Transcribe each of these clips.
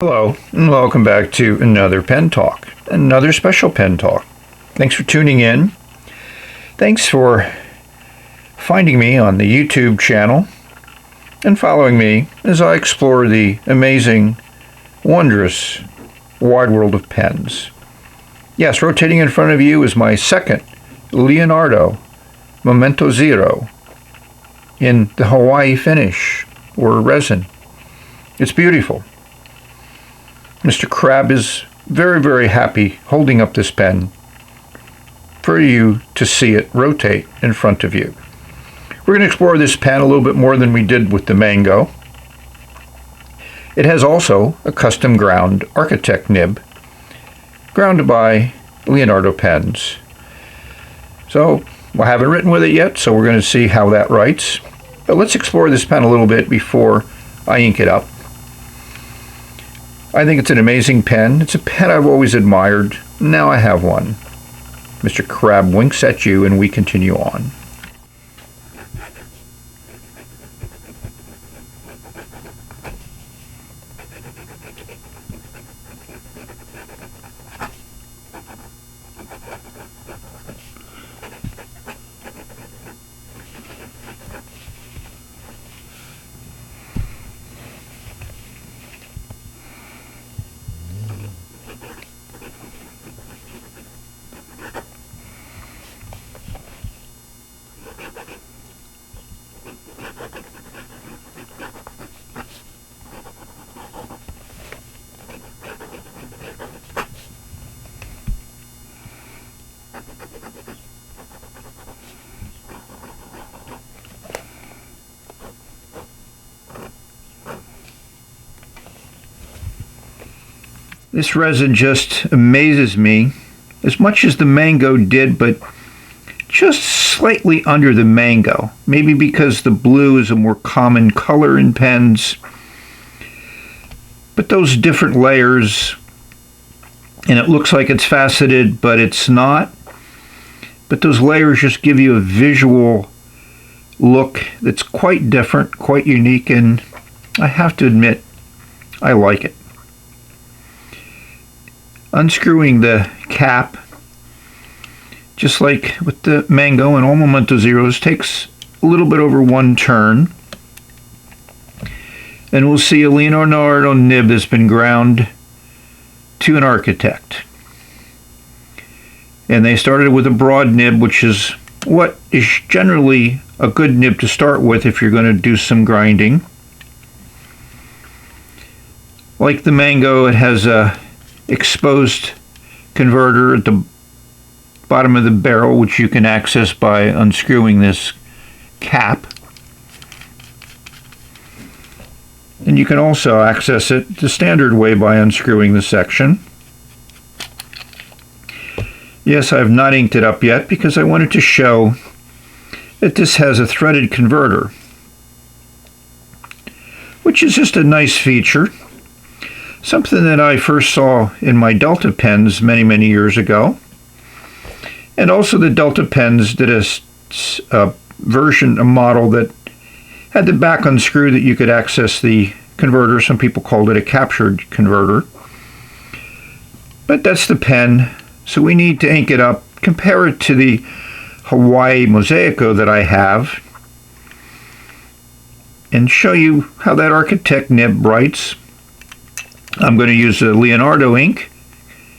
Hello, and welcome back to another pen talk, another special pen talk. Thanks for tuning in. Thanks for finding me on the YouTube channel and following me as I explore the amazing, wondrous, wide world of pens. Yes, rotating in front of you is my second Leonardo Momento Zero in the Hawaii finish or resin. It's beautiful. Mr. Crab is very, very happy holding up this pen for you to see it rotate in front of you. We're going to explore this pen a little bit more than we did with the Mango. It has also a custom ground Architect nib, grounded by Leonardo pens. So, I haven't written with it yet, so we're going to see how that writes. But let's explore this pen a little bit before I ink it up. I think it's an amazing pen. It's a pen I've always admired. Now I have one. Mr. Crab winks at you and we continue on. This resin just amazes me as much as the Mango did, but just slightly under the Mango. Maybe because the blue is a more common color in pens. But those different layers, and it looks like it's faceted, but it's not. But those layers just give you a visual look that's quite different, quite unique, and I have to admit, I like it. Unscrewing the cap, just like with the Mango and all Momento Zeros, takes a little bit over one turn. And we'll see a Leonardo nib has been ground to an Architect. And they started with a broad nib, which is what is generally a good nib to start with if you're going to do some grinding. Like the Mango, it has a exposed converter at the bottom of the barrel, which you can access by unscrewing this cap. And you can also access it the standard way by unscrewing the section. Yes, I have not inked it up yet because I wanted to show that this has a threaded converter, which is just a nice feature. Something that I first saw in my Delta pens many, many years ago. And also the Delta pens did a model that had the back unscrewed that you could access the converter. Some people called it a captured converter. But that's the pen. So we need to ink it up, compare it to the Hawaii Mosaico that I have, and show you how that Architect nib writes. I'm going to use a Leonardo ink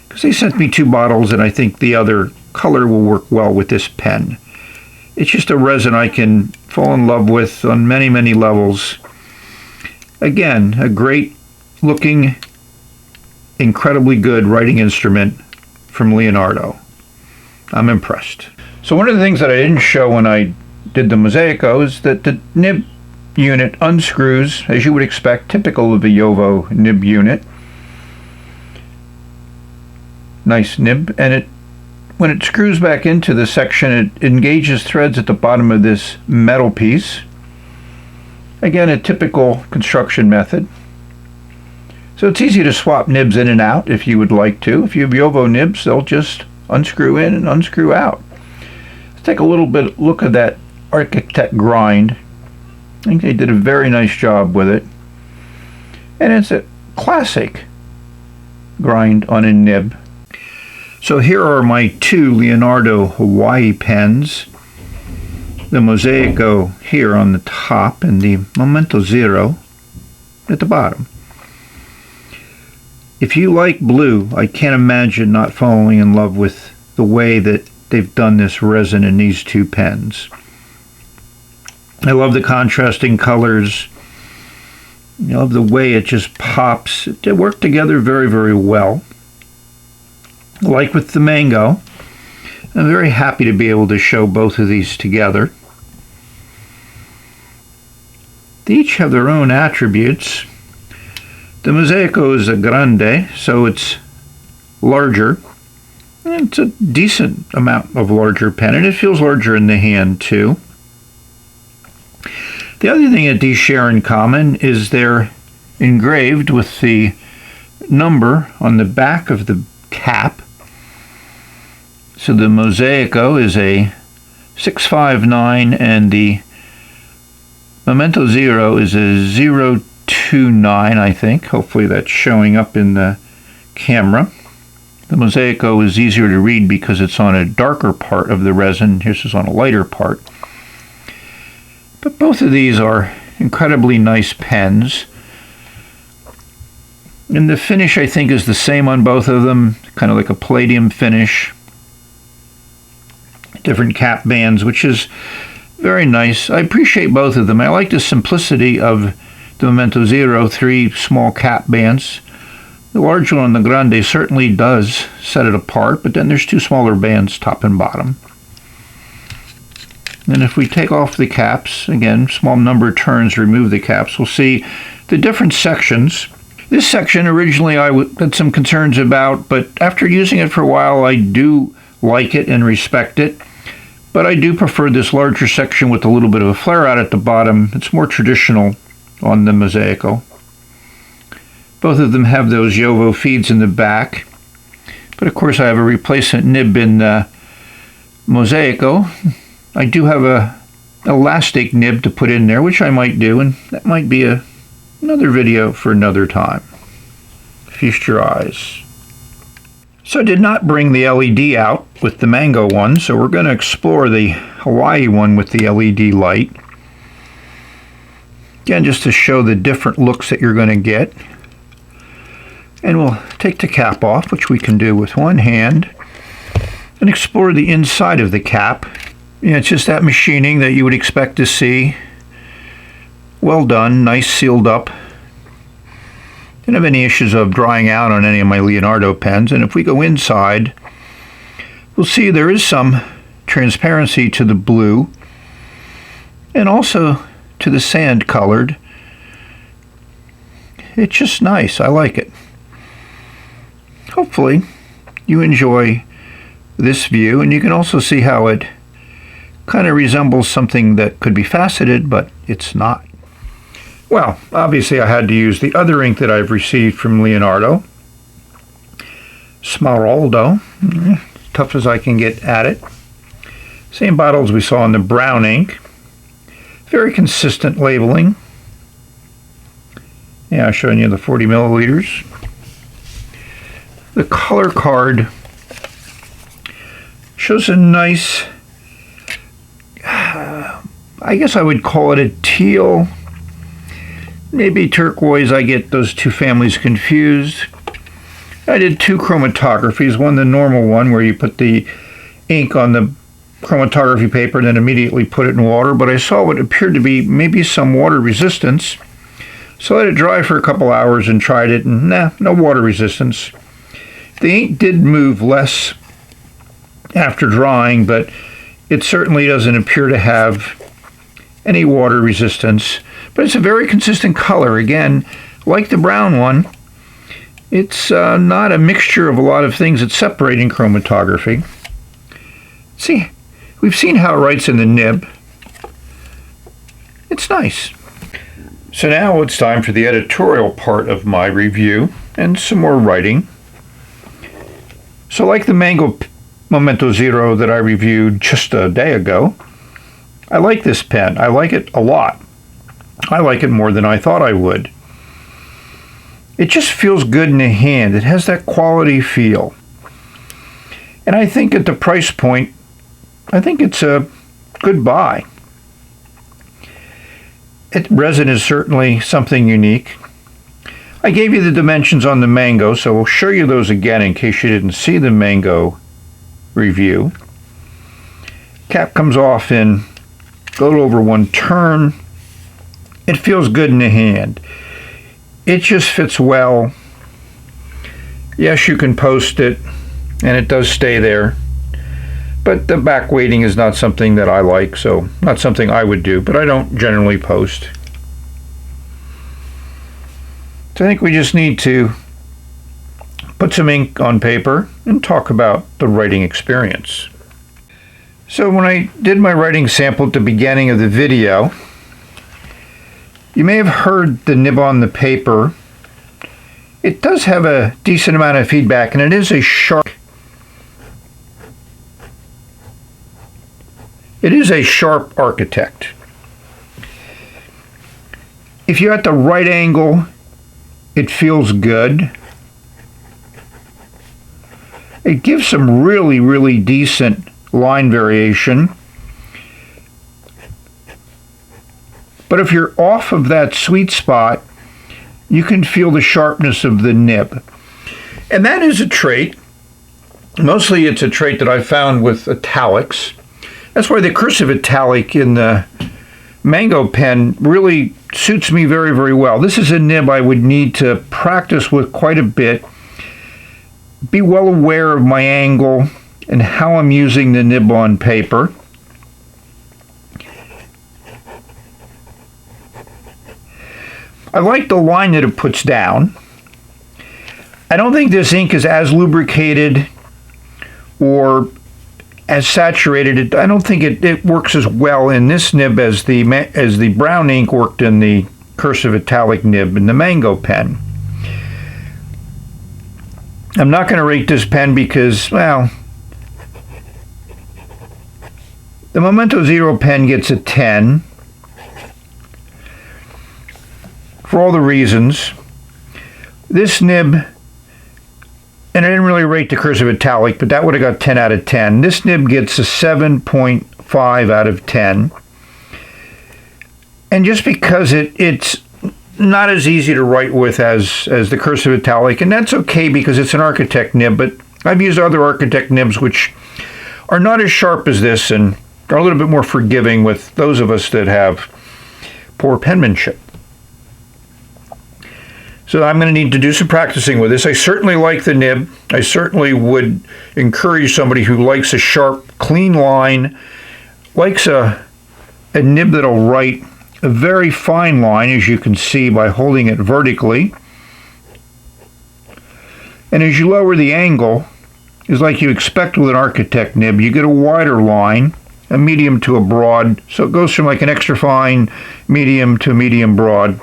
because they sent me 2 bottles and I think the other color will work well with this pen. It's just a resin I can fall in love with on many, many levels. Again, a great looking, incredibly good writing instrument from Leonardo. I'm impressed. So one of the things that I didn't show when I did the Mosaico is that the nib unit unscrews, as you would expect, typical of the Jowo nib unit. Nice nib, and when it screws back into the section, it engages threads at the bottom of this metal piece. Again, a typical construction method. So it's easy to swap nibs in and out if you would like to. If you have Jowo nibs, they'll just unscrew in and unscrew out. Let's take a little bit look at that Architect grind. I think they did a very nice job with it. And it's a classic grind on a nib. So here are my two Leonardo Hawaii pens. The Mosaico here on the top and the Momento Zero at the bottom. If you like blue, I can't imagine not falling in love with the way that they've done this resin in these two pens. I love the contrasting colors. I love the way it just pops. They work together very, very well. Like with the Mango, I'm very happy to be able to show both of these together. They each have their own attributes. The Mosaico is a grande, so it's larger. And it's a decent amount of larger pen, and it feels larger in the hand too. The other thing that these share in common is they're engraved with the number on the back of the cap. So the Mosaico is a 659 and the Momento Zero is a 029, I think. Hopefully that's showing up in the camera. The Mosaico is easier to read because it's on a darker part of the resin. This is on a lighter part. But both of these are incredibly nice pens. And the finish, I think, is the same on both of them, kind of like a palladium finish. Different cap bands, which is very nice. I appreciate both of them. I like the simplicity of the Momento Zero, 3 small cap bands. The large one on the Grande certainly does set it apart, but then there's 2 smaller bands, top and bottom. And if we take off the caps, again, small number of turns, remove the caps, we'll see the different sections. This section originally I had some concerns about, but after using it for a while, I do like it and respect it. But I do prefer this larger section with a little bit of a flare out at the bottom. It's more traditional on the Mosaico. Both of them have those Jovo feeds in the back. But of course I have a replacement nib in the Mosaico. I do have a elastic nib to put in there, which I might do, and that might be another video for another time. Feast your eyes. So I did not bring the LED out with the Mango one, so we're going to explore the Hawaii one with the LED light. Again, just to show the different looks that you're going to get. And we'll take the cap off, which we can do with one hand, and explore the inside of the cap. Yeah, it's just that machining that you would expect to see. Well done, nice sealed up. Didn't have any issues of drying out on any of my Leonardo pens. And if we go inside, we'll see there is some transparency to the blue and also to the sand colored. It's just nice. I like it. Hopefully you enjoy this view, and you can also see how it kind of resembles something that could be faceted, but it's not. Well, obviously I had to use the other ink that I've received from Leonardo. Smeraldo, tough as I can get at it. Same bottles we saw in the brown ink. Very consistent labeling. Yeah, I'm showing you the 40 milliliters. The color card shows a nice, I guess I would call it a teal, maybe turquoise. I get those two families confused. I did 2 chromatographies, one the normal one where you put the ink on the chromatography paper and then immediately put it in water, but I saw what appeared to be maybe some water resistance. So I let it dry for a couple hours and tried it, and no water resistance. The ink did move less after drying, but it certainly doesn't appear to have any water resistance. But it's a very consistent color. Again, like the brown one, it's not a mixture of a lot of things that separate in chromatography. See, we've seen how it writes in the nib. It's nice. So now it's time for the editorial part of my review and some more writing. So like the Mango Momento Zero that I reviewed just a day ago, I like this pen. I like it a lot. I like it more than I thought I would. It just feels good in the hand. It has that quality feel. And I think at the price point, I think it's a good buy. Resin is certainly something unique. I gave you the dimensions on the Mango, so we'll show you those again in case you didn't see the Mango review. Cap comes off in a little over 1 turn. It feels good in the hand. It just fits well. Yes, you can post it, and it does stay there. But the back weighting is not something that I like, so not something I would do, but I don't generally post. So I think we just need to put some ink on paper and talk about the writing experience. So when I did my writing sample at the beginning of the video, you may have heard the nib on the paper. It does have a decent amount of feedback, and it is a sharp. It is a sharp architect. If you're at the right angle, it feels good. It gives some really, really decent line variation. But if you're off of that sweet spot, you can feel the sharpness of the nib. And that is a trait. Mostly it's a trait that I found with italics. That's why the cursive italic in the Mango pen really suits me very, very well. This is a nib I would need to practice with quite a bit. Be well aware of my angle and how I'm using the nib on paper. I like the line that it puts down. I don't think this ink is as lubricated or as saturated. I don't think it works as well in this nib as the brown ink worked in the cursive italic nib in the Mango pen. I'm not going to rate this pen because, well, the Momento Zero pen gets a 10. For all the reasons. This nib, and I didn't really rate the cursive italic, but that would have got 10 out of 10. This nib gets a 7.5 out of 10. And just because it's not as easy to write with as the cursive italic, and that's okay because it's an architect nib, but I've used other architect nibs which are not as sharp as this and are a little bit more forgiving with those of us that have poor penmanship. So I'm going to need to do some practicing with this. I certainly like the nib. I certainly would encourage somebody who likes a sharp, clean line, likes a nib that'll write a very fine line, as you can see by holding it vertically. And as you lower the angle, is like you expect with an architect nib, you get a wider line, a medium to a broad. So it goes from like an extra fine medium to a medium broad.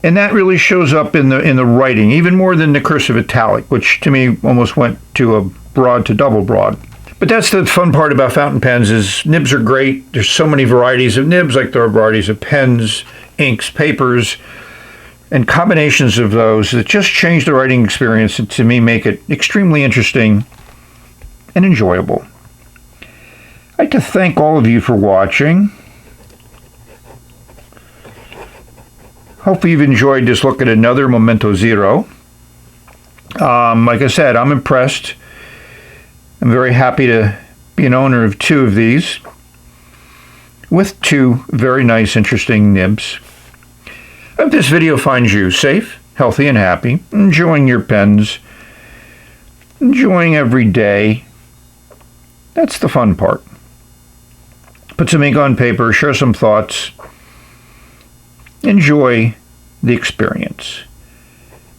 And that really shows up in the writing, even more than the cursive italic, which to me almost went to a broad to double broad. But that's the fun part about fountain pens is nibs are great. There's so many varieties of nibs, like there are varieties of pens, inks, papers, and combinations of those that just change the writing experience and to me make it extremely interesting and enjoyable. I'd like to thank all of you for watching. Hopefully you've enjoyed this look at another Momento Zero. Like I said, I'm impressed. I'm very happy to be an owner of 2 of these with 2 very nice, interesting nibs. I hope this video finds you safe, healthy, and happy, enjoying your pens, enjoying every day. That's the fun part. Put some ink on paper, share some thoughts. Enjoy the experience.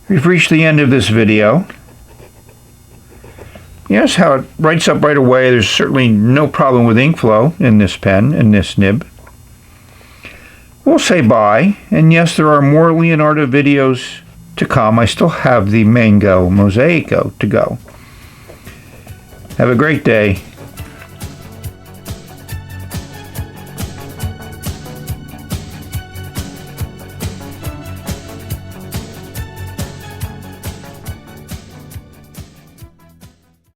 We've reached the end of this video. Yes, how it writes up right away. There's certainly no problem with ink flow in this pen and this nib. We'll say bye, and yes, there are more Leonardo videos to come. I still have the Mango Mosaico to go. Have a great day.